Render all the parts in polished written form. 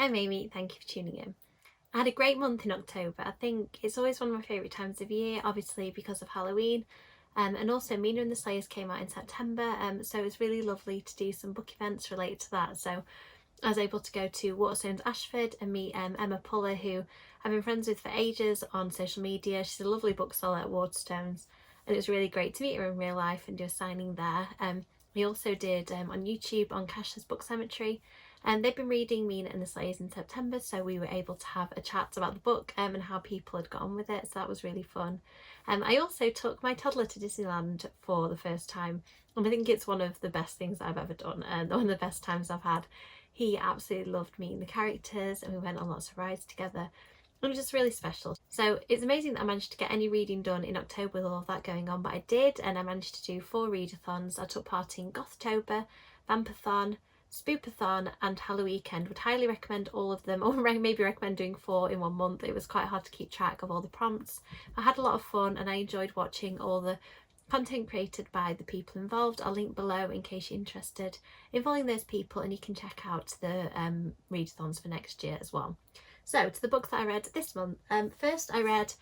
I'm Amy, thank you for tuning in. I had a great month in October. I think it's always one of my favourite times of year, obviously because of Halloween. And also Mina and the Slayers came out in September, so it was really lovely to do some book events related to that. So I was able to go to Waterstones Ashford and meet Emma Puller, who I've been friends with for ages on social media. She's a lovely bookseller at Waterstones, and it was really great to meet her in real life and do a signing there. We also did on YouTube on Cash's Book Cemetery, and they've been reading Mina and the Slayers in September, so we were able to have a chat about the book and how people had got on with it, so that was really fun. I also took my toddler to Disneyland for the first time, and I think it's one of the best things I've ever done and one of the best times I've had. He absolutely loved meeting the characters, and we went on lots of rides together. It was just really special. So it's amazing that I managed to get any reading done in October with all of that going on, but I did, and I managed to do 4 readathons. I took part in Gothtober, Vampathon, Spoopathon and halloweekend. Would highly recommend all of them, or maybe recommend doing 4 in one month. It was quite hard to keep track of all the prompts. I had a lot of fun and I enjoyed watching all the content created by the people involved. I'll link below in case you're interested in following those people, and you can check out the readathons for next year as well. So to the book that I read this month. First I read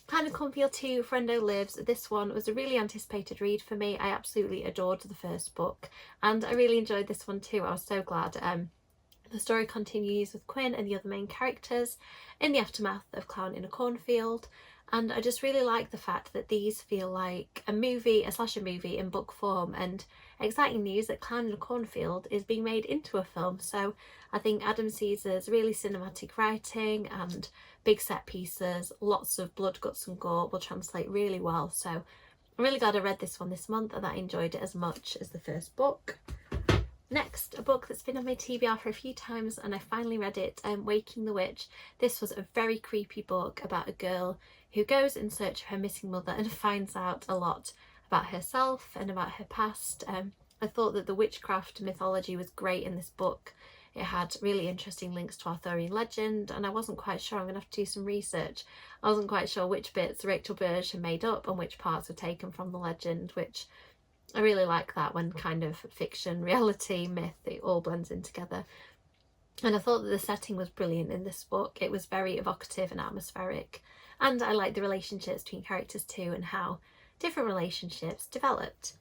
Kind of Comfy 2, Friendo Lives. This one was a really anticipated read for me. I absolutely adored the first book and I really enjoyed this one too. I was so glad. The story continues with Quinn and the other main characters in the aftermath of Clown in a Cornfield, and I just really like the fact that these feel like a slasher movie in book form, and exciting news that Clown in a Cornfield is being made into a film. So I think Adam Caesar's really cinematic writing and big set pieces, lots of blood, guts and gore will translate really well. So I'm really glad I read this one this month and that I enjoyed it as much as the first book. Next, a book that's been on my TBR for a few times and I finally read it, Waking the Witch. This was a very creepy book about a girl who goes in search of her missing mother and finds out a lot about herself and about her past. I thought that the witchcraft mythology was great in this book. It had really interesting links to Arthurian legend, and I wasn't quite sure. I'm going to have to do some research. I wasn't quite sure which bits Rachel Burge had made up and which parts were taken from the legend, which I really like that when kind of fiction, reality, myth, it all blends in together. And I thought that the setting was brilliant in this book. It was very evocative and atmospheric, and I liked the relationships between characters too and how different relationships developed.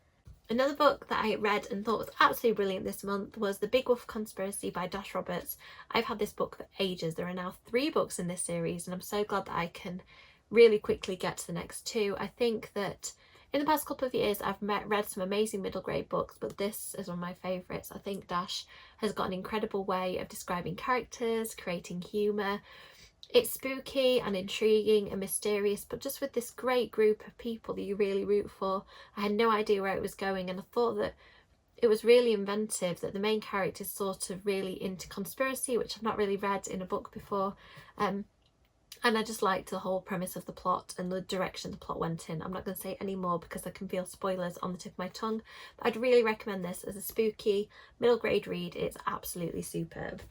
Another book that I read and thought was absolutely brilliant this month was The Big Wolf Conspiracy by Dash Roberts. I've had this book for ages. There are now 3 books in this series and I'm so glad that I can really quickly get to the next 2. I think that in the past couple of years I've read some amazing middle grade books, but this is one of my favourites. I think Dash has got an incredible way of describing characters, creating humour. It's spooky and intriguing and mysterious, but just with this great group of people that you really root for. I had no idea where it was going, and I thought that it was really inventive that the main character is sort of really into conspiracy, which I've not really read in a book before. And I just liked the whole premise of the plot and the direction the plot went in. I'm not going to say any more because I can feel spoilers on the tip of my tongue, but I'd really recommend this as a spooky middle grade read. It's absolutely superb.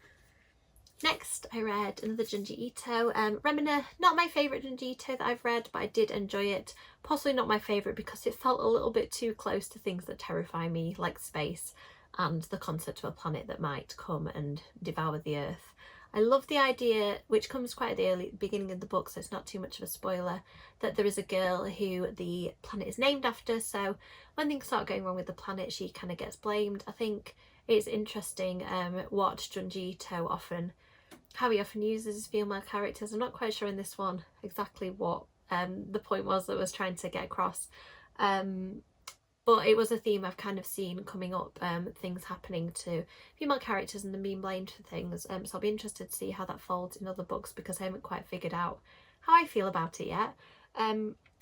Next, I read another Junji Ito, Remina. Not my favourite Junji Ito that I've read, but I did enjoy it. Possibly not my favourite because it felt a little bit too close to things that terrify me, like space and the concept of a planet that might come and devour the Earth. I love the idea, which comes quite at the early beginning of the book, so it's not too much of a spoiler, that there is a girl who the planet is named after, so when things start going wrong with the planet, she kind of gets blamed. I think it's interesting what Junji Ito how he often uses female characters. I'm not quite sure in this one exactly what the point was that was trying to get across, but it was a theme I've kind of seen coming up, things happening to female characters and them being blamed for things, so I'll be interested to see how that folds in other books because I haven't quite figured out how I feel about it yet.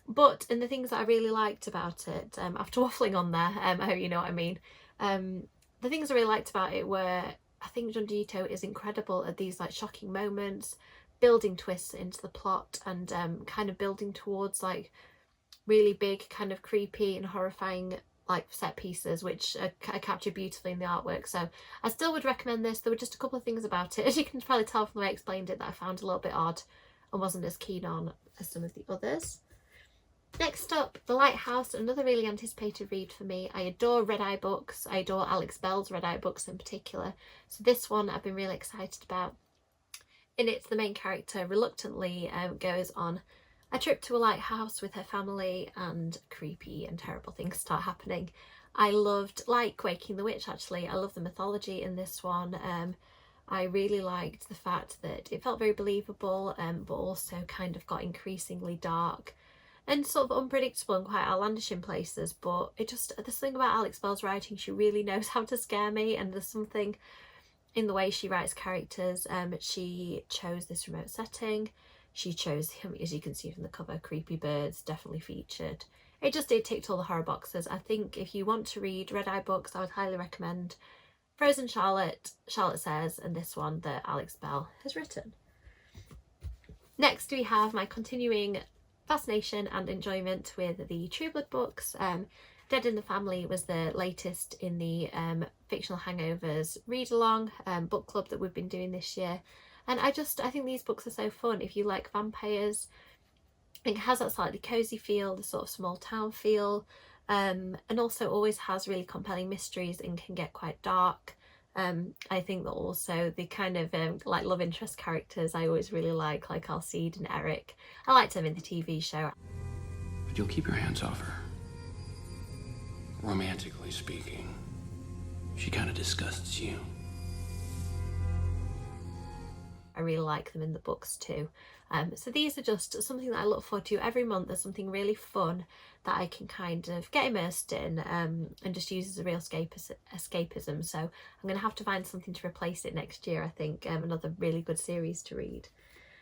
But in the things that I really liked about it, after waffling on there, I hope you know what I mean, the things I really liked about it were, I think Junji Ito is incredible at these like shocking moments, building twists into the plot and kind of building towards like really big kind of creepy and horrifying like set pieces, which are captured beautifully in the artwork. So I still would recommend this. There were just a couple of things about it, as you can probably tell from the way I explained it, that I found a little bit odd and wasn't as keen on as some of the others. Next up, The Lighthouse, another really anticipated read for me. I adore Red Eye books. I adore Alex Bell's Red Eye books in particular. So this one I've been really excited about. In it, the main character reluctantly goes on a trip to a lighthouse with her family, and creepy and terrible things start happening. I loved, like Waking the Witch actually, I love the mythology in this one. I really liked the fact that it felt very believable, but also kind of got increasingly dark and sort of unpredictable and quite outlandish in places. But there's something about Alex Bell's writing, she really knows how to scare me, and there's something in the way she writes characters. She chose this remote setting, she chose him, as you can see from the cover, creepy birds definitely featured. It ticked all the horror boxes. I think if you want to read Red Eye books, I would highly recommend Frozen Charlotte, Charlotte Says, and this one that Alex Bell has written. Next we have my continuing fascination and enjoyment with the True Blood books. Dead in the Family was the latest in the Fictional Hangovers read-along book club that we've been doing this year. And I think these books are so fun if you like vampires. It has that slightly cosy feel, the sort of small town feel, and also always has really compelling mysteries and can get quite dark. I think that also the kind of like love interest characters I always really like Alcide and Eric. I liked them in the TV show. But you'll keep your hands off her. Romantically speaking, she kind of disgusts you. I really like them in the books too. So these are just something that I look forward to every month. There's something really fun that I can kind of get immersed in and just use as a real escapism. So I'm going to have to find something to replace it next year, I think. Another really good series to read.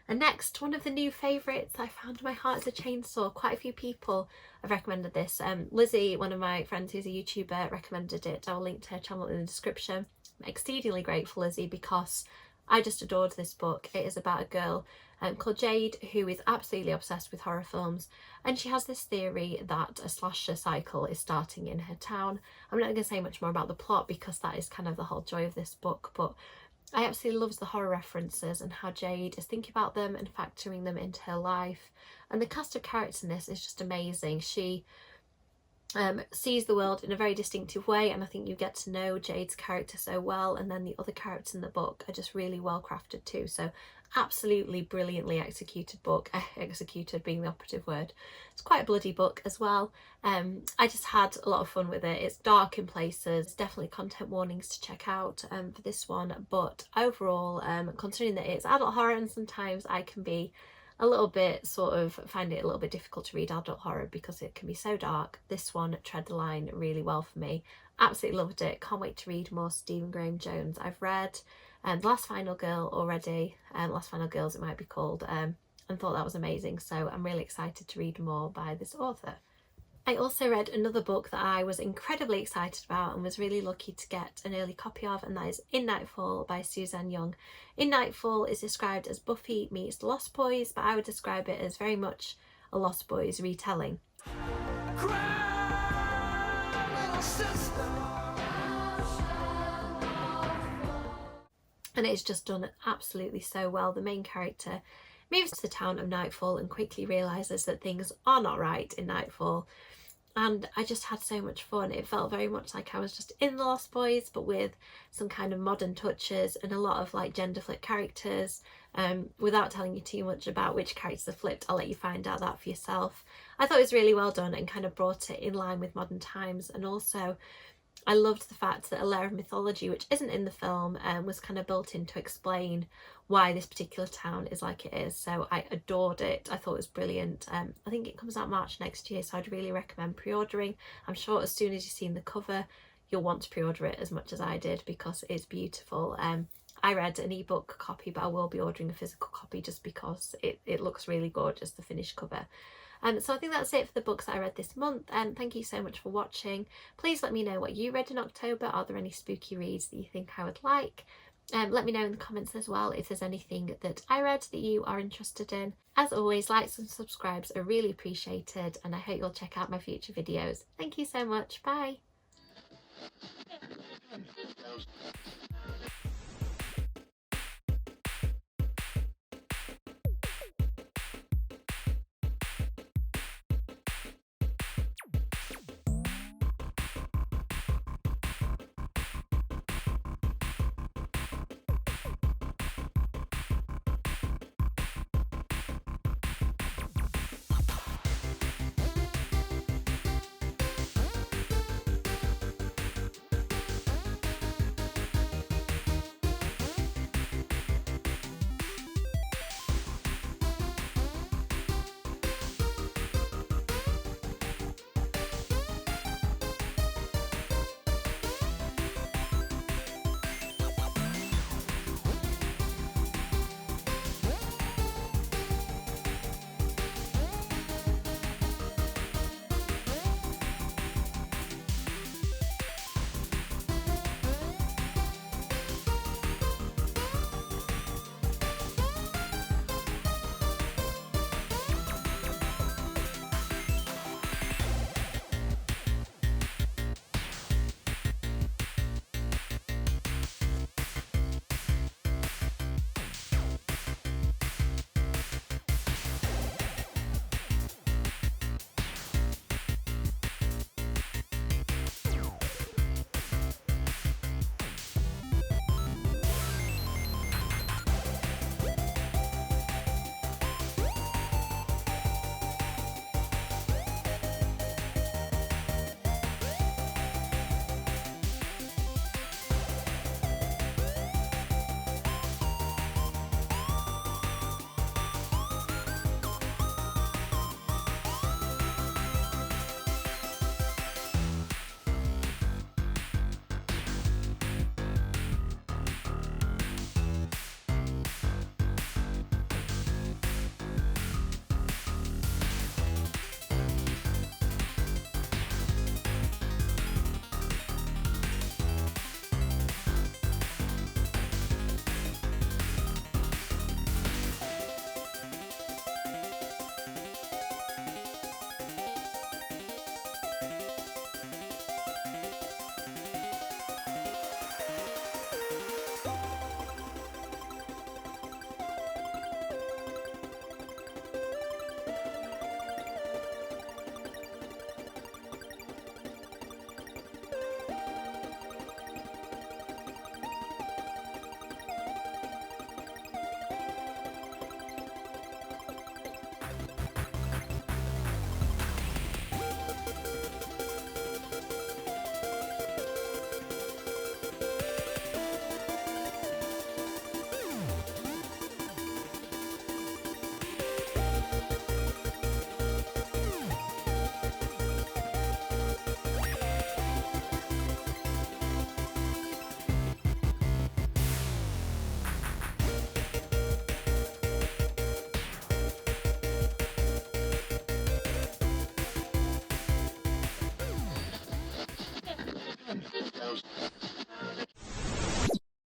And next, one of the new favourites I found, My Heart's a Chainsaw. Quite a few people have recommended this. Lizzie, one of my friends who's a YouTuber, recommended it. I'll link to her channel in the description. I'm exceedingly grateful, Lizzie, because I just adored this book. It is about a girl called Jade who is absolutely obsessed with horror films, and she has this theory that a slasher cycle is starting in her town. I'm not going to say much more about the plot because that is kind of the whole joy of this book, but I absolutely love the horror references and how Jade is thinking about them and factoring them into her life. And the cast of characters in this is just amazing. She sees the world in a very distinctive way, and I think you get to know Jade's character so well, and then the other characters in the book are just really well crafted too. So absolutely brilliantly executed book. Executed being the operative word. It's quite a bloody book as well. I just had a lot of fun with it. It's dark in places, definitely content warnings to check out for this one, but overall, considering that it's adult horror and sometimes I can be a little bit find it a little bit difficult to read adult horror because it can be so dark, this one tread the line really well for me. Absolutely loved it. Can't wait to read more Stephen Graham Jones. I've read The Last Final Girl already, Last Final Girls it might be called, and thought that was amazing, so I'm really excited to read more by this author. I also read another book that I was incredibly excited about and was really lucky to get an early copy of, and that is In Nightfall by Suzanne Young. In Nightfall is described as Buffy meets the Lost Boys, but I would describe it as very much a Lost Boys retelling. And it's just done absolutely so well. The main character moves to the town of Nightfall and quickly realises that things are not right in Nightfall. And I just had so much fun. It felt very much like I was just in the Lost Boys, but with some kind of modern touches and a lot of like gender flip characters. Without telling you too much about which characters are flipped, I'll let you find out that for yourself. I thought it was really well done and kind of brought it in line with modern times, and also I loved the fact that a layer of mythology, which isn't in the film, was kind of built in to explain why this particular town is like it is. So I adored it. I thought it was brilliant. I think it comes out March next year, so I'd really recommend pre-ordering. I'm sure as soon as you've seen the cover, you'll want to pre-order it as much as I did because it's beautiful. I read an ebook copy, but I will be ordering a physical copy just because it looks really gorgeous, the finished cover. So I think that's it for the books that I read this month, and thank you so much for watching. Please let me know what you read in October. Are there any spooky reads that you think I would like? Let me know in the comments as well if there's anything that I read that you are interested in. As always, likes and subscribes are really appreciated, and I hope you'll check out my future videos. Thank you so much. Bye.